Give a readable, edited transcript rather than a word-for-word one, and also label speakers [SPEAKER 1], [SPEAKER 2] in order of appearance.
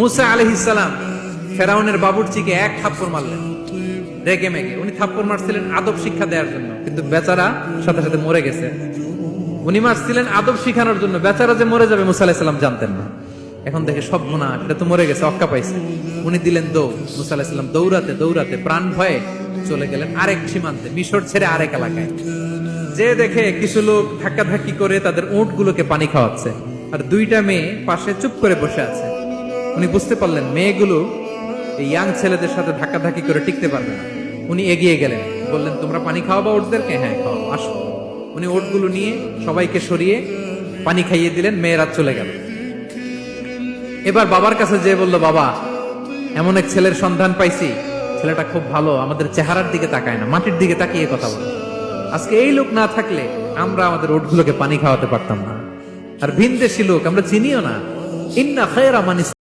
[SPEAKER 1] মুসা আলাইহিস সালাম ফেরাউনের বাবুর্চিকে এক থাপ্পড় মারলেন রেগে মেগে। উনি থাপ্পড় মারছিলেন আদব শিক্ষা দেওয়ার জন্য, কিন্তু বেচারা সাথে সাথে মরে গেছে। উনি মারছিলেন আদব শিখানোর জন্য, বেচারা যে মরে যাবে মুসা আলাইহিস সালাম জানতেন না। এখন দেখে সব গুনাহ, এটা তো মরে গেছে, অক্কা পাইছে। উনি দিলেন দৌড়। মুসা আলাইহিস সালাম দৌড়াতে দৌড়াতে প্রাণ ভয়ে চলে গেলেন আরেক সীমান্তে, মিশর ছেড়ে আরেক এলাকায়। যে দেখে কিছু লোক ধাক্কাধাক্কি করে তাদের উটগুলোকে পানি খাওয়াচ্ছে, আর দুইটা মেয়ে পাশে চুপ করে বসে আছে। উনি বুঝতে পারলেন মেয়েগুলো এই ইয়াং ছেলেদের সাথে ধাক্কাধাক্কি করে টিকতে পারবে না। উনি এগিয়ে গেলেন, বললেন তোমরা পানি খাওয়াবা উটদেরকে? হ্যাঁ খাওয়াবো, আসো। উনি উটগুলো নিয়ে সবাইকে সরিয়ে পানি খাইয়ে দিলেন, মেয়েরা চলে গেল। এবার বাবার কাছে যেয়ে বলল, বাবা এমন এক ছেলের সন্ধান পাইছি, ছেলেটা খুব ভালো, আমাদের চেহারার দিকে তাকায় না, মাটির দিকে তাকিয়ে কথা বলে। আজকে এই লোক না থাকলে আমরা আমাদের উটগুলোকে পানি খাওয়াতে পারতাম না। আর ভিনদেশী লোক, আমরা চিনিও না। ইন্না খায়রা মান